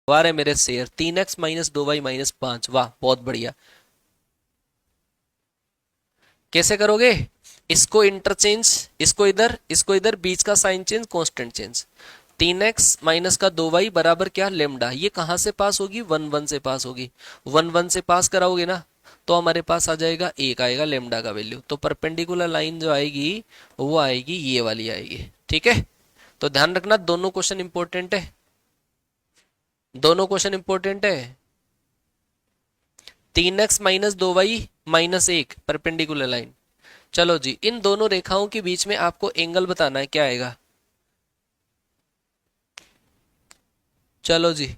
वाह मेरे शेर, 3x माइनस 2y माइनस 5, वाह बहुत बढ़िया। कैसे करोगे? इसको इंटरचेंज, इसको इधर, बीच का sign change, constant change. 3x minus का 2y बराबर क्या, लेमडा। ये कहां से पास होगी, 1 1 से पास होगी। 1 1 से पास कराओगे ना, तो हमारे पास आ जाएगा 1 आएगा लेमडा का वैल्यू। तो परपेंडिकुलर लाइन जो आएगी वो आएगी ये वाली आएगी। ठीक है, तो ध्यान रखना दोनों क्वेश्चन इंपॉर्टेंट है, दोनों क्वेश्चन इंपॉर्टेंट है। 3x minus 2y minus 1 perpendicular line. चलो जी, इन दोनों रेखाओं के बीच में आपको एंगल बताना है, क्या आएगा? चलो जी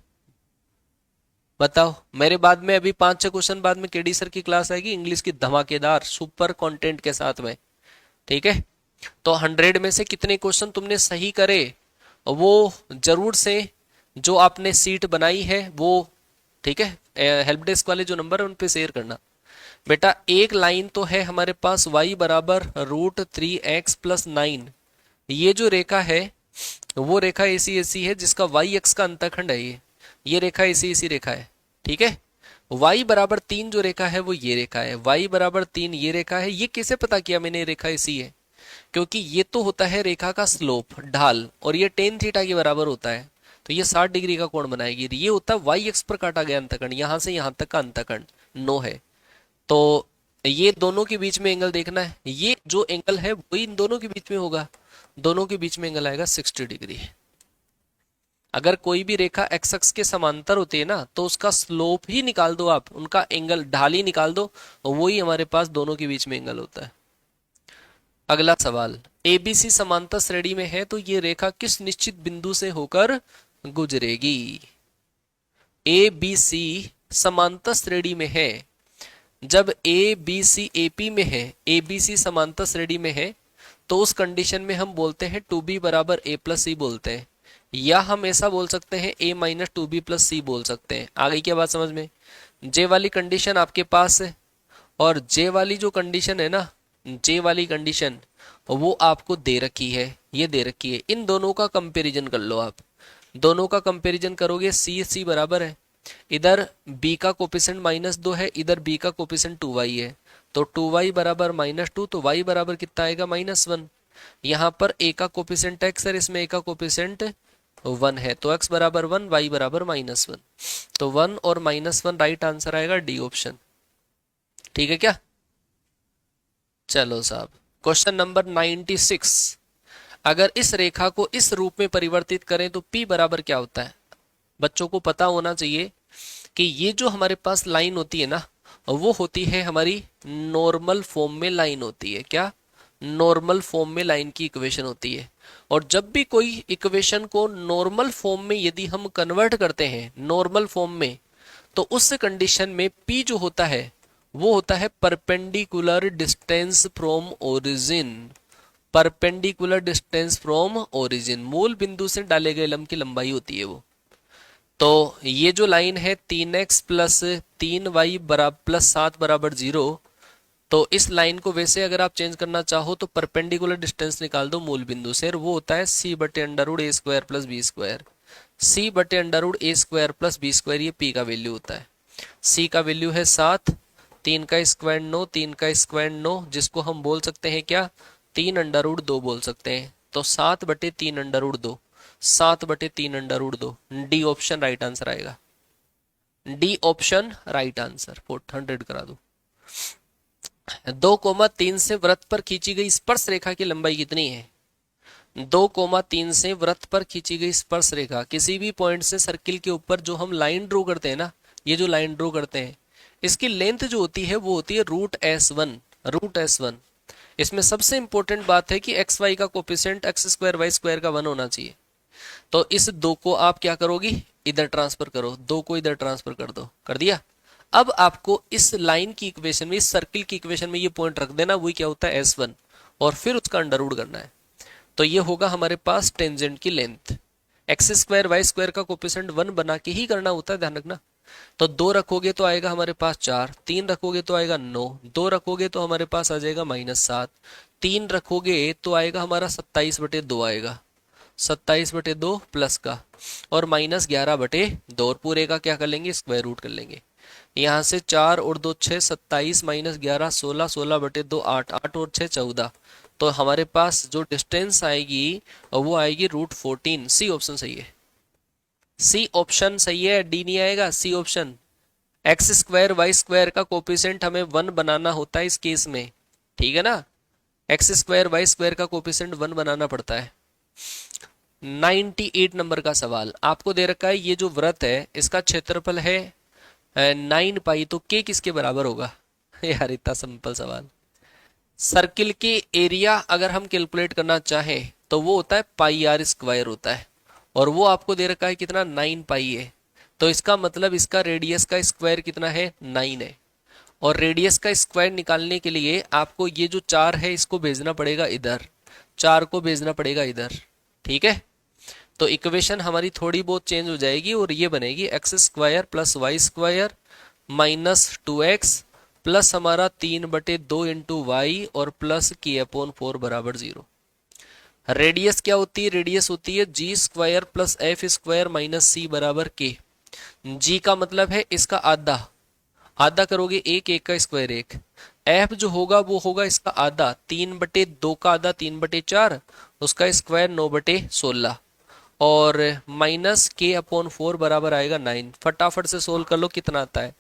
बताओ मेरे बाद में, अभी 5 6 क्वेश्चन बाद में केडी सर की क्लास आएगी इंग्लिश की, धमाकेदार सुपर कंटेंट के साथ में। ठीक है, तो 100 में से कितने क्वेश्चन तुमने सही करे वो जरूर से, जो आपने सीट बनाई है वो, ठीक है, हेल्प डेस्क वाले जो नंबर है उन पे शेयर करना। बेटा एक लाइन तो है हमारे पास y बराबर √3x + 9, ये जो रेखा है वो रेखा ऐसी ऐसी है जिसका वाई एक्स का अंतखंड है ये रेखा ऐसी ऐसी रेखा है। ठीक है, y बराबर 3 जो रेखा है वो ये रेखा है, y बराबर 3 ये रेखा है। ये कैसे पता किया मैंने रेखा ऐसी है? क्योंकि ये तो होता है रेखा का स्लोप, ढाल, और ये टेन थीटा के बराबर होता है। तो ये 60 डिग्री का कोण बनाएगी। ये होता है वाई एक्स पर काटा गया अंतखंड, यहां से यहां तक का अंतखंड 9 है। तो ये दोनों के बीच में एंगल देखना है, ये जो एंगल है वही इन दोनों के बीच में होगा। दोनों के बीच में एंगल आएगा 60 डिग्री। अगर कोई भी रेखा एक्स एक्स के समांतर होती है ना, तो उसका स्लोप ही निकाल दो आप, उनका एंगल ढाल ही निकाल दो, और वही हमारे पास दोनों के बीच में एंगल होता है। अगला सवाल, एबीसी समांतर श्रेणी में है तो ये रेखा किस निश्चित बिंदु से होकर गुजरेगी? ए बी सी समांतर श्रेणी में है, जब ए बी सी एपी में है, ए बी सी समांतर श्रेणी में है, तो उस कंडीशन में हम बोलते हैं 2b बराबर a प्लस सी बोलते हैं, या हम ऐसा बोल सकते हैं a माइनस 2b प्लस सी बोल सकते हैं। आ गई क्या बात समझ में? जे वाली कंडीशन आपके पास है, और जे वाली जो कंडीशन है ना, जे वाली कंडीशन वो आपको दे रखी है, ये दे रखी है। इन दोनों का कंपैरिजन कर लो आप, दोनों का कंपैरिजन करोगे, सी सी बराबर है, इधर b का कोफिशिएंट -2 है, इधर b का कोफिशिएंट 2y है, तो 2y बराबर -2, तो y बराबर कितना आएगा, -1। यहाँ पर a का कोफिशिएंट x है, इसमें a का कोफिशिएंट 1 है, तो x बराबर 1, y बराबर -1, तो 1 और -1 राइट आंसर आएगा, डी ऑप्शन। ठीक है क्या? चलो साहब, क्वेश्चन नंबर 96, अगर इस रेखा को इस रूप में परिवर्तित करें तो p बराबर क्या होता है? बच्चों को पता होना चाहिए कि ये जो हमारे पास लाइन होती है ना, वो होती है हमारी नॉर्मल फॉर्म में लाइन होती है। क्या? नॉर्मल फॉर्म में लाइन की इक्वेशन होती है। और जब भी कोई इक्वेशन को नॉर्मल फॉर्म में यदि हम कन्वर्ट करते हैं नॉर्मल फॉर्म में, तो उस कंडीशन में p जो होता है वो होता है perpendicular distance from origin. Perpendicular distance from origin, मूल बिंदु से डाले गए लंब की लंबाई होती है वो। तो ये जो लाइन है 3x प्लस 3y बराबर प्लस 7 बराबर 0, तो इस लाइन को वैसे अगर आप चेंज करना चाहो तो परपेंडिकुलर डिस्टेंस निकाल दो मूल बिंदु से, और वो होता है c/√a² plus b²। c/√a² plus b², ये p का वैल्यू होता है। c का वैल्यू है 7, 3 का स्क्वायर 9, 3 का स्क्वायर 9, जिसको हम बोल सकते हैं क्या, 3√2 बोल सकते हैं। तो 7/3√2, 7/3√2, डी ऑप्शन राइट आंसर आएगा। डी ऑप्शन राइट आंसर, 400 करा दो। 2,3 से वृत्त पर खींची गई स्पर्श रेखा की लंबाई कितनी है? 2,3 से वृत्त पर खींची गई स्पर्श रेखा, किसी भी पॉइंट से सर्किल के ऊपर जो हम लाइन ड्रॉ करते हैं ना, ये जो लाइन ड्रॉ करते हैं, इसकी लेंथ जो होती है वो होती है √S1, √S1। इसमें सबसे इंपॉर्टेंट बात है कि एक्स वाई का कोफिशिएंट x² y² का 1 होना चाहिए। तो इस 2 को आप क्या करोगी, इधर ट्रांसफर करो, 2 को इधर ट्रांसफर कर दो, कर दिया। अब आपको इस लाइन की इक्वेशन में, इस सर्किल की इक्वेशन में ये पॉइंट रख देना, वही क्या होता है S1, और फिर उसका अंडर रूट करना है। तो ये होगा हमारे पास टेंजेंट की लेंथ। x² y² का कोफिशिएंट 1 बना के ही करना होता है, ध्यान रखना। तो 2 रखोगे तो आएगा हमारे पास 4, 3 रखोगे तो आएगा 9, 2 रखोगे तो हमारे पास आ जाएगा -7, 3 रखोगे तो आएगा हमारा 27/2 आएगा, 27/2 प्लस का और -11/2 और पूरे का क्या कर लेंगे, स्क्वायर रूट कर लेंगे। यहाँ से 4 और 2 6, 27 -11 16, 16/2 8, 8 और 6 14। तो हमारे पास जो डिस्टेंस आएगी वो आएगी √14। सी ऑप्शन सही है, सी ऑप्शन सही है, डी नहीं आएगा, C option. X square y square का कोफिशिएंट हमें 1 बनाना होता है इस केस में, ठीक है ना। एक्स स्क्वायर वाई स्क्वायर का कोफिशिएंट 1 बनाना पड़ता है। 98 नंबर का सवाल आपको दे रखा है, ये जो वृत्त है इसका क्षेत्रफल है 9 पाई, तो के किसके बराबर होगा। यार इतना सिंपल सवाल। सर्किल के एरिया अगर हम कैलकुलेट करना चाहें तो वो होता है पाई आर स्क्वायर होता है, और वो आपको दे रखा है कितना, 9 पाई है। तो इसका मतलब इसका रेडियस का स्क्वायर कितना है, 9 है। और रेडियस का स्क्वायर निकालने के लिए आपको ये जो 4 है इसको भेजना पड़ेगा इधर, 4 को भेजना पड़ेगा इधर, ठीक है। तो इक्वेशन हमारी थोड़ी बहुत चेंज हो जाएगी और ये बनेगी x square plus y square -2x plus हमारा 3/2 इंटू वाई और प्लस k/4 बराबर 0। रेडियस क्या होती है, रेडियस होती है G square plus F square minus C बराबर के। जी का मतलब है इसका आधा, आधा करोगे एक, एक का स्क्वायर एक। एफ जो होगा वो होगा इसका आधा, 3/2 का आधा 3/4, उसका स्क्वायर 9/16 और माइनस k/4 बराबर आएगा 9। फटाफट से सोल्व कर लो कितना आता है,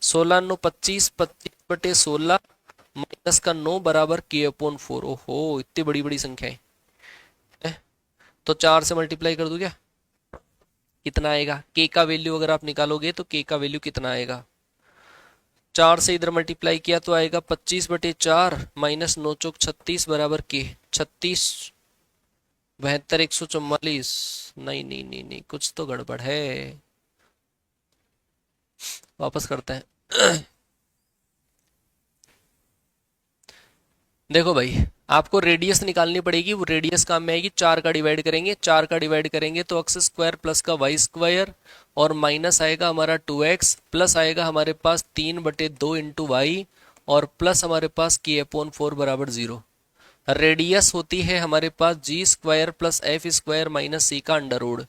16 9 25, 25/16 माइनस का 9 बराबर k/4। ओहो इतनी बड़ी बड़ी संख्या है। तो 4 से मल्टीप्लाई कर दूं क्या, कितना आएगा, k का वैल्यू अगर आप निकालोगे तो k का वैल्यू कितना आएगा, 4 से इधर मल्टीप्लाई किया तो आएगा 25/4 माइनस 9 चौक 36 बराबर k, 36 72 144। नहीं नहीं नहीं नहीं, कुछ तो गड़बड़ है, वापस करते हैं। देखो भाई आपको रेडियस निकालनी पड़ेगी, वो रेडियस काम में आएगी, 4 का डिवाइड करेंगे, 4 का डिवाइड करेंगे तो एक्स स्क्वायर प्लस का वाई स्क्वायर और माइनस आएगा हमारा 2x प्लस आएगा हमारे पास 3/2 इंटू वाई और प्लस हमारे पास k/4 बराबर 0। रेडियस होती है हमारे पास g square plus F square minus c का अंडर रूट,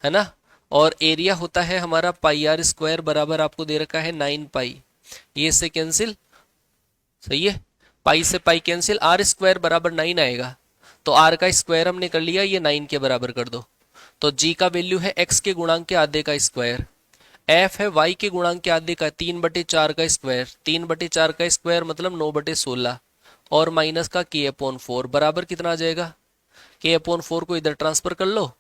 है ना। और एरिया होता है हमारा पाई आर स्क्वायर बराबर आपको दे रखा है 9 पाई, ये से कैंसिल, सही है, पाई से पाई कैंसिल, आर स्क्वायर बराबर 9 आएगा। तो आर का स्क्वायर हमने कर लिया, ये 9 के बराबर कर दो। तो जी का वैल्यू है एक्स के गुणांक के आधे का स्क्वायर, एफ है वाई के गुणांक के आधे का 3/4 का स्क्वायर, 3/4 का स्क्वायर मतलब 9/16 और माइनस का k/4 बराबर कितना आ जाएगा, k/4 को इधर ट्रांसफर कर लो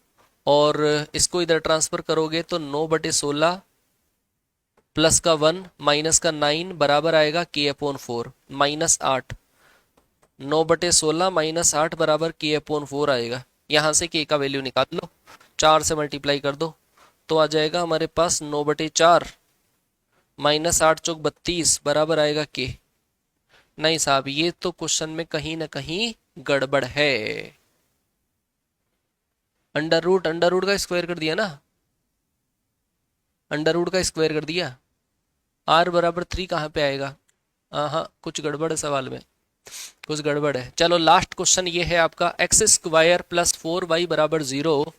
और इसको इधर ट्रांसफर करोगे तो 9/16 प्लस का 1 माइनस का 9 बराबर आएगा k/4 -8, 9/16 -8 बराबर k/4 आएगा। यहाँ से k का वैल्यू निकाल लो, 4 से मल्टीप्लाई कर दो तो आ जाएगा हमारे पास 9/4 -8 चौक 32 बराबर आएगा k। नहीं साहब ये तो क्वेश्चन में कहीं ना कहीं गड़बड़ है, अंडर रूट का स्क्वायर कर दिया ना, अंडर रूट का स्क्वायर कर दिया, r बराबर 3 कहाँ पे आएगा, हाँ कुछ गड़बड़ है सवाल में, कुछ गड़बड़ है। चलो लास्ट क्वेश्चन ये है आपका, एक्स स्क्वायर प्लस 4y बराबर 0,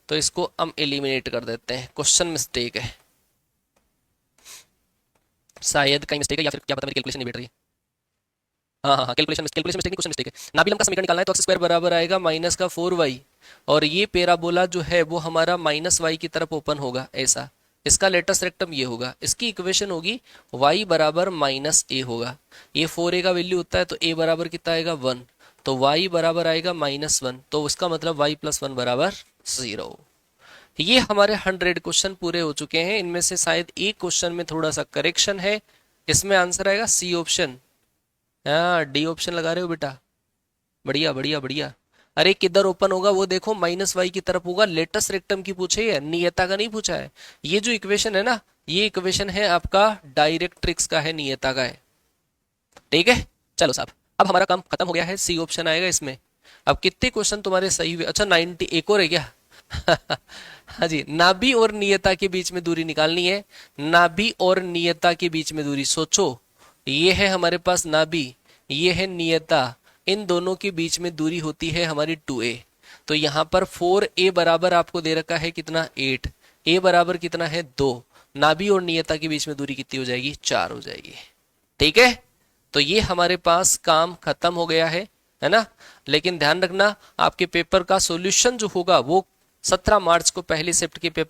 तो इसको हम एलिमिनेट कर देते हैं, क्वेश्चन मिस्टेक है, शायद कहीं मिस्टेक है या फिर क्या पता मेरी कैलकुलेशन नहीं बैठ रही है। हाँ कैलकुलेशन मिस्टेक नहीं, क्वेश्चन मिस्टेक है। नाभिलम का समीकरण निकालना है तो एक्स स्क्वायर बराबर आएगा माइनस का 4y और ये पैराबोला जो है वो हमारा -y की तरफ ओपन होगा ऐसा, इसका लेटेस्ट रेक्टम ये होगा, इसकी इक्वेशन होगी y बराबर -a होगा, ये 4a का वैल्यू होता है तो a बराबर कितना आएगा 1, तो y बराबर आएगा -1, तो उसका मतलब y + 1 बराबर 0। ये हमारे 100 क्वेश्चन पूरे हो चुके हैं, इनमें से शायद एक क्वेश्चन में थोड़ा सा करेक्शन है, इसमें आंसर आएगा सी ऑप्शन। हाँ डी ऑप्शन लगा रहे हो बेटा, बढ़िया बढ़िया बढ़िया। अरे किधर ओपन होगा वो देखो, -y की तरफ होगा, लेटेस्ट रेक्टम की पूछे है, नियता का नहीं पूछा है। ये जो इक्वेशन है ना, ये इक्वेशन है आपका डायरेक्ट्रिक्स का है, नियता का है, ठीक है। चलो साहब अब हमारा काम खत्म हो गया है, सी ऑप्शन आएगा इसमें। अब कितने क्वेश्चन तुम्हारे सही हुए, अच्छा 90, एक और है क्या। हाँ जी, नाभि और नियता के बीच में दूरी निकालनी है, नाभि और नियता के बीच में दूरी सोचो, ये है हमारे पास नाभि, ये है नियता, इन दोनों के बीच में दूरी होती है हमारी 2a। तो यहां पर 4a बराबर आपको दे रखा है कितना 8, a बराबर कितना है 2, नाभि और नियता के बीच में दूरी कितनी हो जाएगी 4 हो जाएगी। ठीक है, तो ये हमारे पास काम खत्म हो गया है ना। लेकिन ध्यान रखना आपके पेपर का सॉल्यूशन जो होगा वो 17 मार्च को पहली शिफ्ट के पेपर